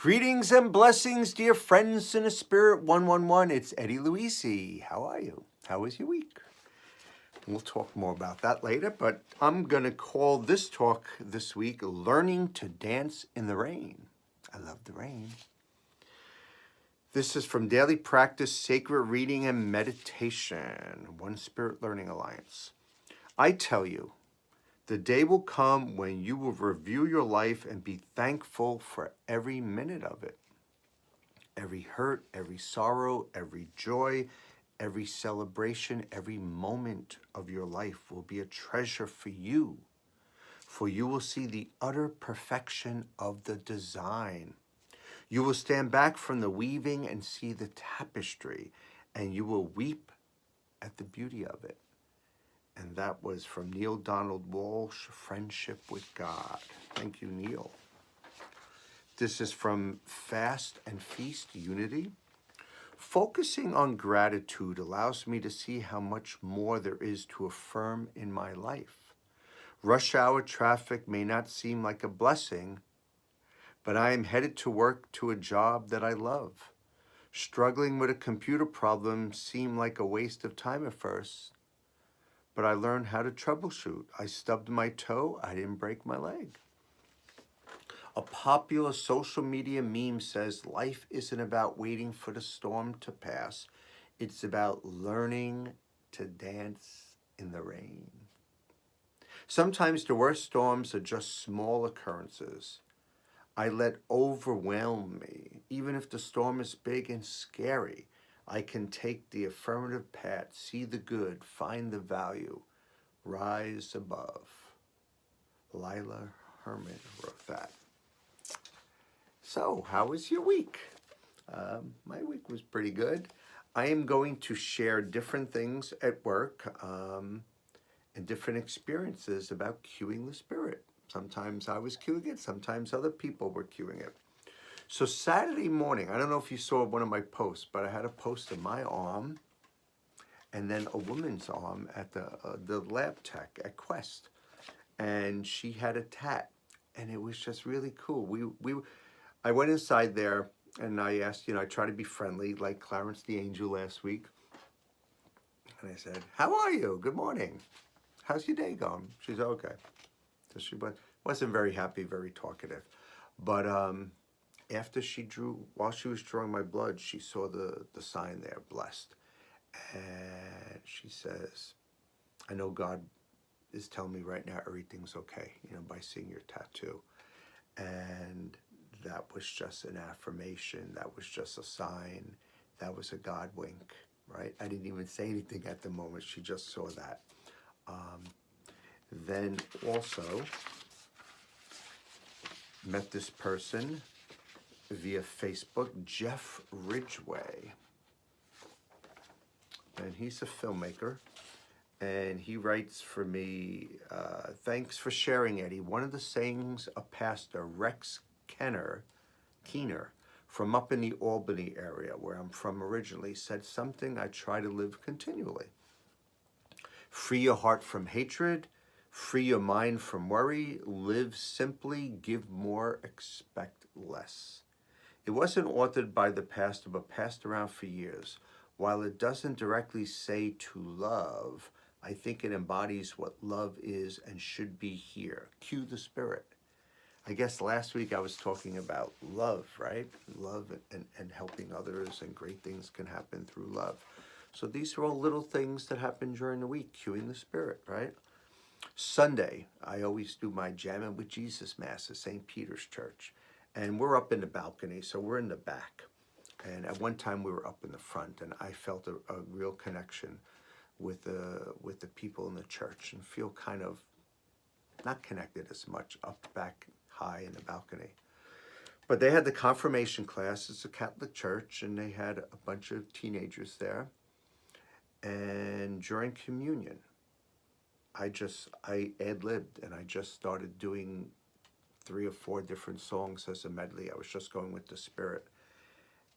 Greetings and blessings, dear friends in the Spirit 111. It's Eddie Luisi. How are you? How was your week? We'll talk more about that later, but I'm going to call this talk this week Learning to Dance in the Rain. I love the rain. This is from Daily Practice, Sacred Reading and Meditation, One Spirit Learning Alliance. I tell you, the day will come when you will review your life and be thankful for every minute of it. Every hurt, every sorrow, every joy, every celebration, every moment of your life will be a treasure for you you will see the utter perfection of the design. You will stand back from the weaving and see the tapestry, and you will weep at the beauty of it. And that was from Neil Donald Walsh, Friendship with God. Thank you, Neil. This is from Fast and Feast Unity. Focusing on gratitude allows me to see how much more there is to affirm in my life. Rush hour traffic may not seem like a blessing, but I am headed to work to a job that I love. Struggling with a computer problem seemed like a waste of time at first, but I learned how to troubleshoot. I stubbed my toe, I didn't break my leg. A popular social media meme says life isn't about waiting for the storm to pass. It's about learning to dance in the rain. Sometimes the worst storms are just small occurrences. I let overwhelm me. Even if the storm is big and scary, I can take the affirmative path, see the good, find the value, rise above. Lila Herman wrote that. So, how was your week? My week was pretty good. I am going to share different things at work and different experiences about cueing the spirit. Sometimes I was cueing it, sometimes other people were cueing it. So Saturday morning, I don't know if you saw one of my posts, but I had a post of my arm and then a woman's arm at the lab tech at Quest. And she had a tat, and it was just really cool. I went inside there and I asked, I tried to be friendly like Clarence the Angel last week. And I said, how are you? Good morning. How's your day going? She's okay. So she wasn't very happy, very talkative. But after while she was drawing my blood, she saw the sign there, blessed. And she says, I know God is telling me right now everything's okay, by seeing your tattoo. And that was just an affirmation. That was just a sign. That was a God wink, right? I didn't even say anything at the moment. She just saw that. Then also met this person via Facebook, Jeff Ridgway. And he's a filmmaker. And he writes for me, thanks for sharing, Eddie. One of the sayings of Pastor Rex Keener from up in the Albany area, where I'm from originally, said something I try to live continually. Free your heart from hatred, free your mind from worry, live simply, give more, expect less. It wasn't authored by the pastor, but passed around for years. While it doesn't directly say to love, I think it embodies what love is and should be here. Cue the spirit. I guess last week I was talking about love, right? Love and helping others, and great things can happen through love. So these are all little things that happen during the week, cueing the spirit, right? Sunday, I always do my Jamming with Jesus Mass at St. Peter's Church. And we're up in the balcony, so we're in the back. And at one time we were up in the front, and I felt a real connection with the people in the church, and feel kind of not connected as much up back high in the balcony. But they had the confirmation class. It's a Catholic church, and they had a bunch of teenagers there. And during communion, I ad-libbed, and I just started doing 3 or 4 different songs as a medley. I was just going with the spirit.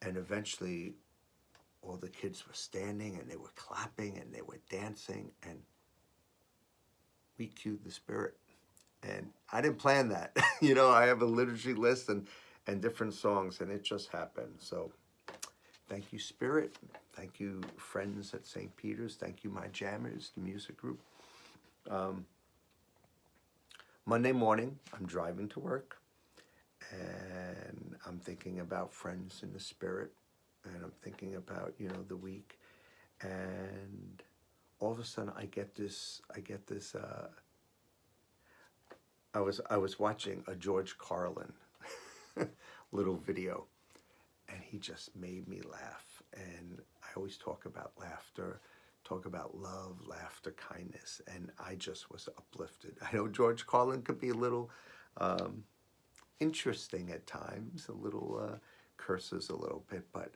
And eventually, all the kids were standing, and they were clapping, and they were dancing, and we cued the spirit. And I didn't plan that. I have a liturgy list, and and different songs, and it just happened. So thank you, Spirit. Thank you, friends at St. Peter's. Thank you, my jammers, the music group. Monday morning, I'm driving to work, and I'm thinking about friends in the spirit, and I'm thinking about, the week, and all of a sudden I get this. I was watching a George Carlin little video, and he just made me laugh. And I always talk about laughter, talk about love, laughter, kindness, and I just was uplifted. I know George Carlin could be a little interesting at times, a little curses a little bit, but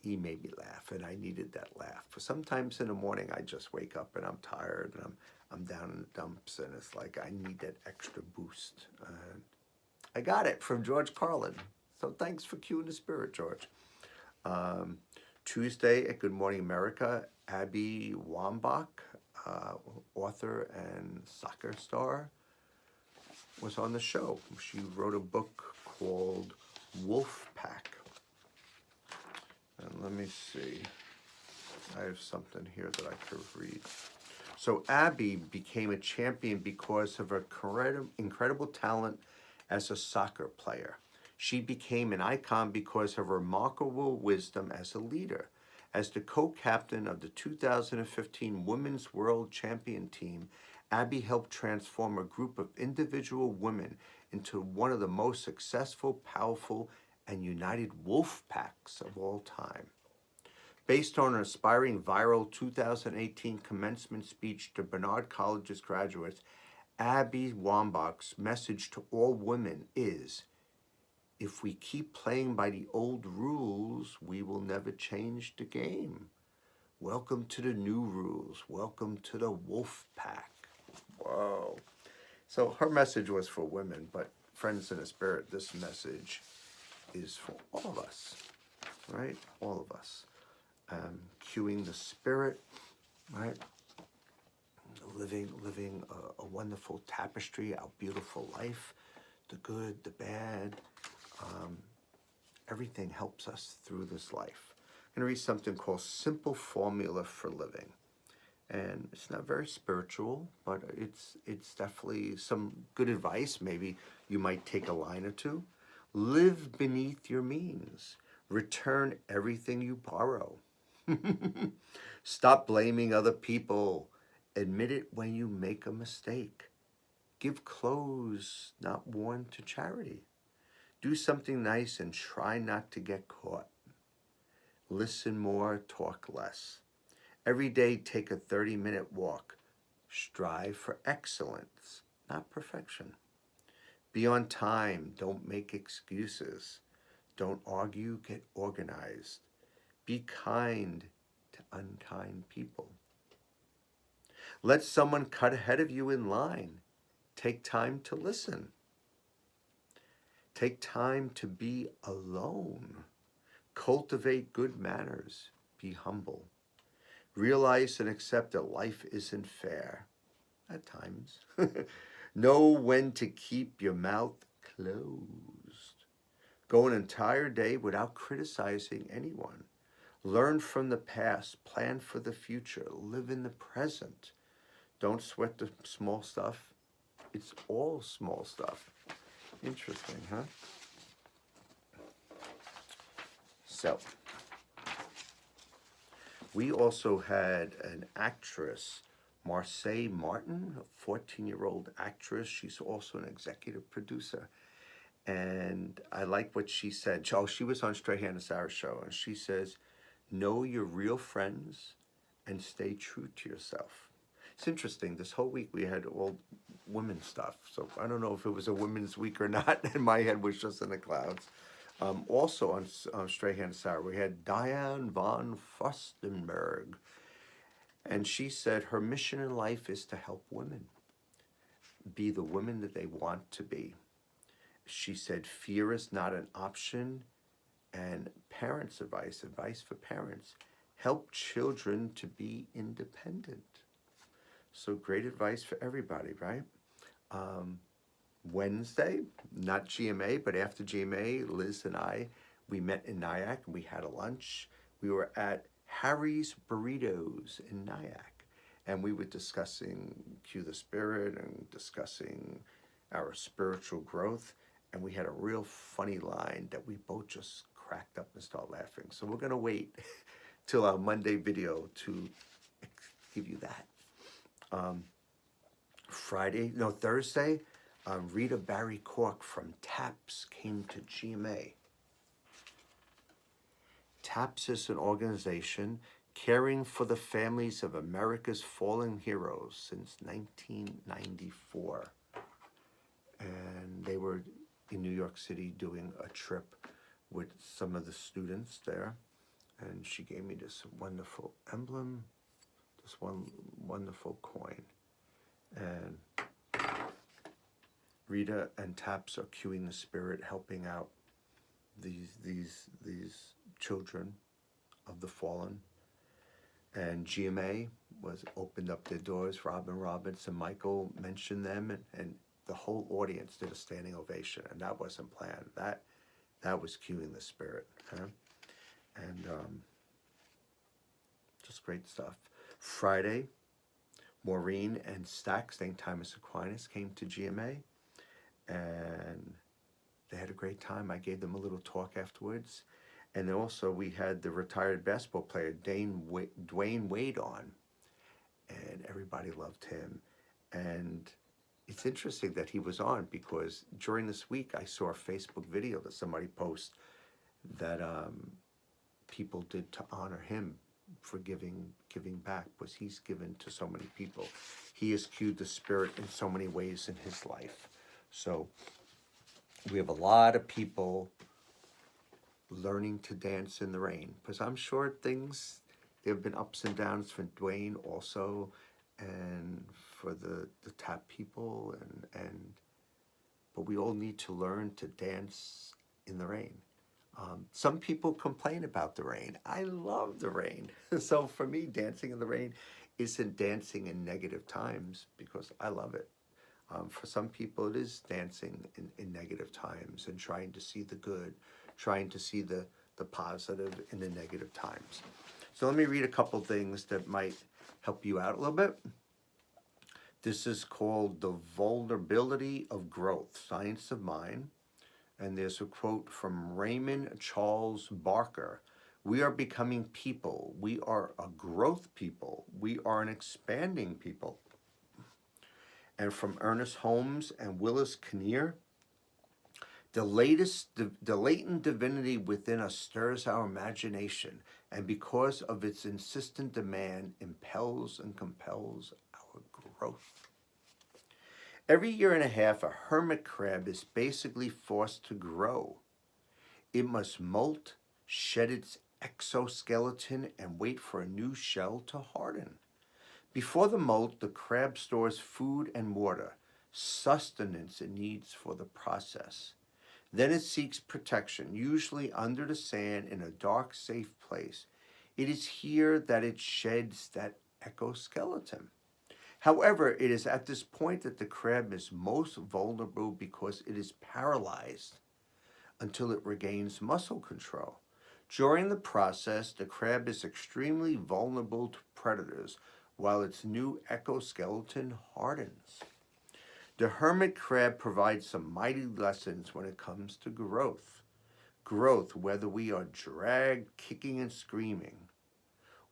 he made me laugh, and I needed that laugh. Sometimes in the morning, I just wake up and I'm tired, and I'm down in the dumps, and it's like I need that extra boost. I got it from George Carlin. So thanks for cueing the spirit, George. Tuesday at Good Morning America, Abby Wambach, author and soccer star, was on the show. She wrote a book called Wolf Pack. And let me see. I have something here that I could read. So Abby became a champion because of her incredible talent as a soccer player. She became an icon because of remarkable wisdom as a leader. As the co-captain of the 2015 Women's World Champion team, Abby helped transform a group of individual women into one of the most successful, powerful, and united wolf packs of all time. Based on an inspiring viral 2018 commencement speech to Bernard College's graduates, Abby Wambach's message to all women is, if we keep playing by the old rules, we will never change the game. Welcome to the new rules. Welcome to the wolf pack. Whoa. So her message was for women, but friends in the spirit, this message is for all of us, right? All of us. Cueing the spirit, right? Living a wonderful tapestry, our beautiful life, the good, the bad. Everything helps us through this life. I'm going to read something called Simple Formula for Living. And it's not very spiritual, but it's definitely some good advice. Maybe you might take a line or two. Live beneath your means. Return everything you borrow. Stop blaming other people. Admit it when you make a mistake. Give clothes not worn to charity. Do something nice and try not to get caught. Listen more, talk less. Every day take a 30-minute walk. Strive for excellence, not perfection. Be on time, don't make excuses. Don't argue, get organized. Be kind to unkind people. Let someone cut ahead of you in line. Take time to listen. Take time to be alone. Cultivate good manners. Be humble. Realize and accept that life isn't fair at times. Know when to keep your mouth closed. Go an entire day without criticizing anyone. Learn from the past. Plan for the future. Live in the present. Don't sweat the small stuff. It's all small stuff. Interesting, huh? So, we also had an actress, Marseille Martin, a 14-year-old actress. She's also an executive producer. And I like what she said. Oh, she was on Strahan and Sarah's show, and she says, know your real friends and stay true to yourself. It's interesting. This whole week we had all women's stuff. So I don't know if it was a women's week or not, and my head was just in the clouds. Also on Strahan and Sarah, we had Diane von Furstenberg. And she said her mission in life is to help women be the women that they want to be. She said fear is not an option. And parents' advice for parents, help children to be independent. So great advice for everybody, right? Wednesday, not GMA, but after GMA, Liz and I, we met in Nyack and we had a lunch. We were at Harry's Burritos in Nyack, and we were discussing Cue the Spirit and discussing our spiritual growth. And we had a real funny line that we both just cracked up and started laughing. So we're going to wait till our Monday video to give you that. Thursday, Rita Barry Cork from TAPS came to GMA. TAPS is an organization caring for the families of America's fallen heroes since 1994. And they were in New York City doing a trip with some of the students there. And she gave me this wonderful emblem, this one wonderful coin. And Rita and TAPS are cueing the spirit, helping out these children of the fallen. And GMA was opened up their doors. Robin Roberts and Michael mentioned them, and the whole audience did a standing ovation, and that wasn't planned. That was cueing the spirit, huh? And just great stuff. Friday, Maureen and Stack, St. Thomas Aquinas, came to GMA, and they had a great time. I gave them a little talk afterwards. And then also we had the retired basketball player, Dwayne Wade, on, and everybody loved him. And it's interesting that he was on because during this week I saw a Facebook video that somebody posted that people did to honor him for giving back, because he's given to so many people. He has cued the spirit in so many ways in his life. So we have a lot of people learning to dance in the rain, because I'm sure there have been ups and downs for Dwayne also, and for the TAP people, but we all need to learn to dance in the rain. Some people complain about the rain. I love the rain. So for me, dancing in the rain isn't dancing in negative times, because I love it. For some people, it is dancing in negative times and trying to see the good, trying to see the positive in the negative times. So let me read a couple things that might help you out a little bit. This is called The Vulnerability of Growth, Science of Mind. And there's a quote from Raymond Charles Barker. We are becoming people. We are a growth people. We are an expanding people. And from Ernest Holmes and Willis Kinnear, the latent divinity within us stirs our imagination, and because of its insistent demand, impels and compels our growth. Every year and a half, a hermit crab is basically forced to grow. It must molt, shed its exoskeleton, and wait for a new shell to harden. Before the molt, the crab stores food and water, sustenance it needs for the process. Then it seeks protection, usually under the sand in a dark, safe place. It is here that it sheds that exoskeleton. However, it is at this point that the crab is most vulnerable, because it is paralyzed until it regains muscle control. During the process, the crab is extremely vulnerable to predators while its new exoskeleton hardens. The hermit crab provides some mighty lessons when it comes to growth. Growth, whether we are dragged, kicking and screaming,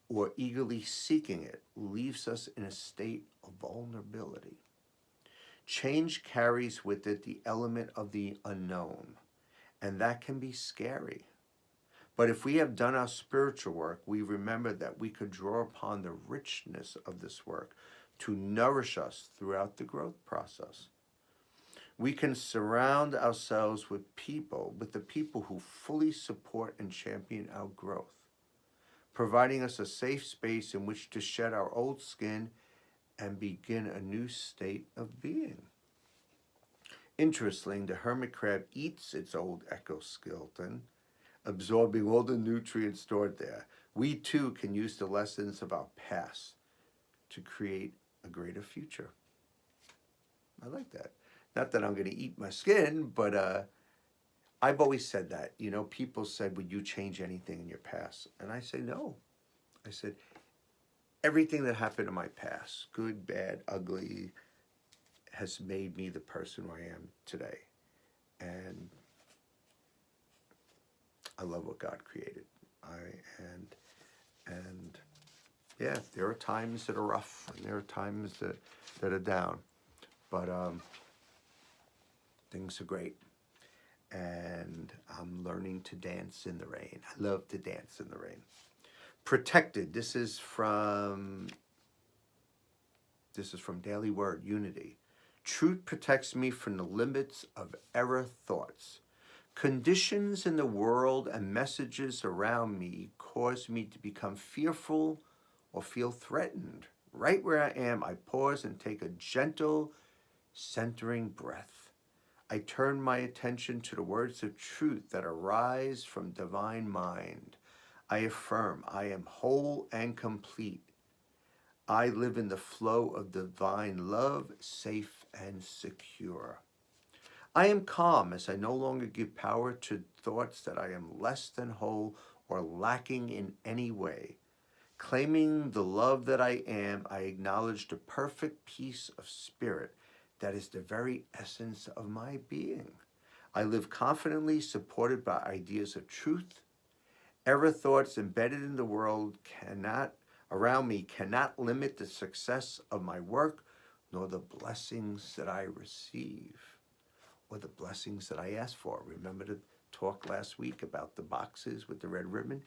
or eagerly seeking it, leaves us in a state of vulnerability. Change carries with it the element of the unknown, and that can be scary. But if we have done our spiritual work, we remember that we could draw upon the richness of this work to nourish us throughout the growth process. We can surround ourselves with the people who fully support and champion our growth, providing us a safe space in which to shed our old skin and begin a new state of being. Interestingly, the hermit crab eats its old exoskeleton, absorbing all the nutrients stored there. We too can use the lessons of our past to create a greater future. I like that. Not that I'm going to eat my skin, but I've always said that. People said, would you change anything in your past? And I say, no. I said, everything that happened in my past, good, bad, ugly, has made me the person who I am today. And I love what God created. And yeah, there are times that are rough and there are times that are down. But things are great. And I'm learning to dance in the rain. I love to dance in the rain. Protected. This is from Daily Word, Unity. Truth protects me from the limits of error thoughts. Conditions in the world and messages around me cause me to become fearful or feel threatened. Right where I am, I pause and take a gentle, centering breath. I turn my attention to the words of truth that arise from divine mind. I affirm I am whole and complete. I live in the flow of divine love, safe and secure. I am calm as I no longer give power to thoughts that I am less than whole or lacking in any way. Claiming the love that I am, I acknowledge the perfect peace of spirit that is the very essence of my being. I live confidently, supported by ideas of truth. Error thoughts embedded in the world around me cannot limit the success of my work, nor the blessings that I receive, or the blessings that I ask for. Remember the talk last week about the boxes with the red ribbon?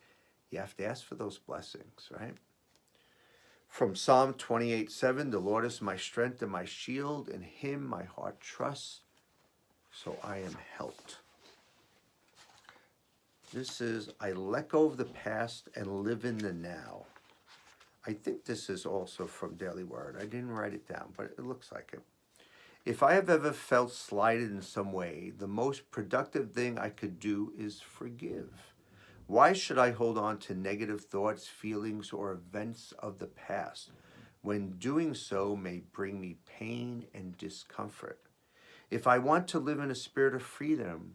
You have to ask for those blessings, right? From Psalm 28:7, the Lord is my strength and my shield. In him my heart trusts, so I am helped. This is, I let go of the past and live in the now. I think this is also from Daily Word. I didn't write it down, but it looks like it. If I have ever felt slighted in some way, the most productive thing I could do is forgive. Why should I hold on to negative thoughts, feelings, or events of the past when doing so may bring me pain and discomfort? If I want to live in a spirit of freedom,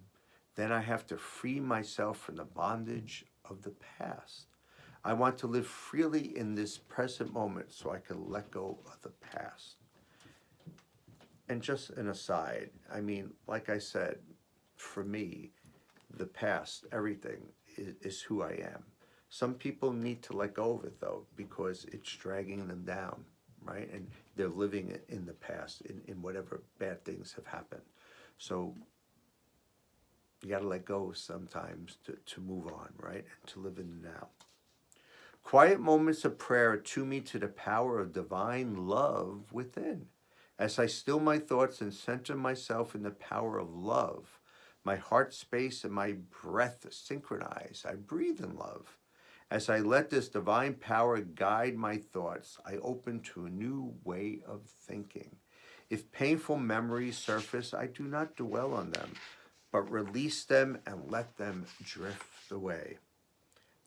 then I have to free myself from the bondage of the past. I want to live freely in this present moment so I can let go of the past. And just an aside, I mean, like I said, for me, the past, everything is who I am. Some people need to let go of it though, because it's dragging them down, right? And they're living in the past, in whatever bad things have happened. So you got to let go sometimes to move on, right? And to live in the now. Quiet moments of prayer attune me to the power of divine love within. As I still my thoughts and center myself in the power of love, my heart space and my breath synchronize. I breathe in love. As I let this divine power guide my thoughts, I open to a new way of thinking. If painful memories surface, I do not dwell on them, but release them and let them drift away.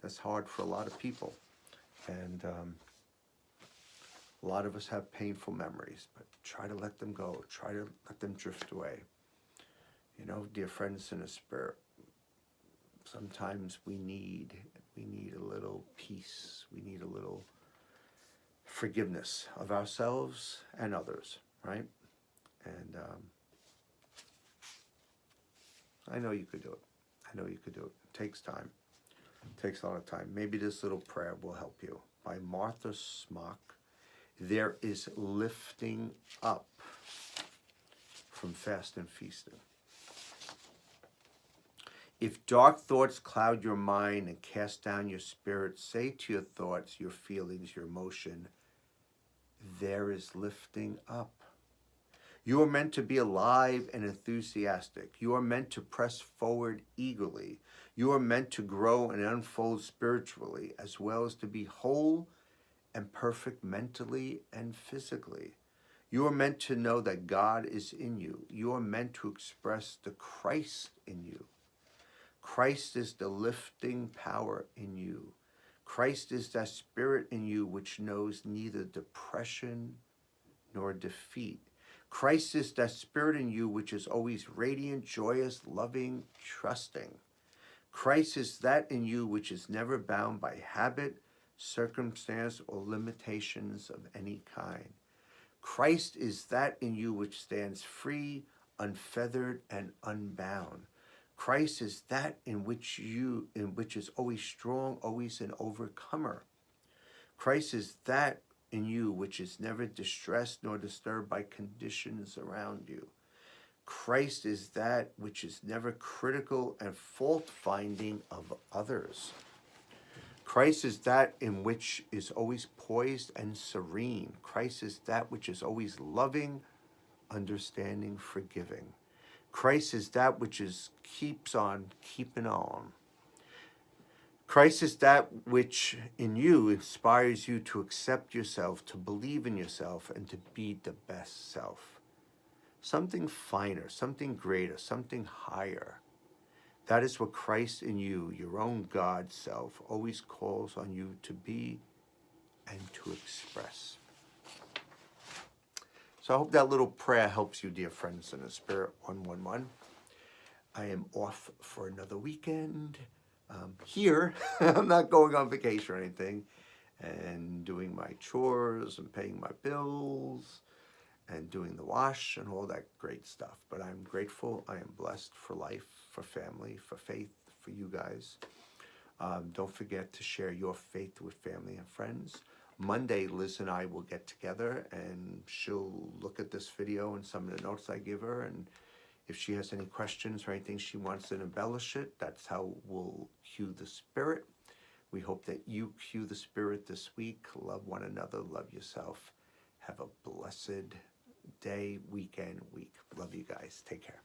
That's hard for a lot of people. And a lot of us have painful memories, but try to let them go. Try to let them drift away. You know, dear friends in the spirit, sometimes we need a little peace. We need a little forgiveness of ourselves and others, right? And I know you could do it. I know you could do it. It takes time. It takes a lot of time. Maybe this little prayer will help you. By Martha Smock. There is lifting up from fast and feasting. If dark thoughts cloud your mind and cast down your spirit, say to your thoughts, your feelings, your emotion, there is lifting up. You are meant to be alive and enthusiastic. You are meant to press forward eagerly. You are meant to grow and unfold spiritually, as well as to be whole and perfect mentally and physically. You are meant to know that God is in you. You are meant to express the Christ in you. Christ is the lifting power in you. Christ is that spirit in you which knows neither depression nor defeat. Christ is that spirit in you which is always radiant, joyous, loving, trusting. Christ is that in you which is never bound by habit, circumstance, or limitations of any kind. Christ is that in you which stands free, unfeathered, and unbound. Christ is that in which is always strong, always an overcomer. Christ is that in you which is never distressed nor disturbed by conditions around you. Christ is that which is never critical and fault-finding of others. Christ is that in which is always poised and serene. Christ is that which is always loving, understanding, forgiving. Christ is that which keeps on keeping on. Christ is that which in you inspires you to accept yourself, to believe in yourself, and to be the best self. Something finer, something greater, something higher. That is what Christ in you, your own God self, always calls on you to be and to express. So I hope that little prayer helps you, dear friends in the Spirit 111. I am off for another weekend. Here, I'm not going on vacation or anything, and doing my chores and paying my bills and doing the wash and all that great stuff. But I'm grateful. I am blessed for life, for family, for faith, for you guys. Don't forget to share your faith with family and friends. Monday, Liz and I will get together and she'll look at this video and some of the notes I give her, and if she has any questions or anything she wants to embellish it, that's how we'll cue the Spirit. We hope that you cue the Spirit this week. Love one another, love yourself. Have a blessed day, weekend, week. Love you guys. Take care.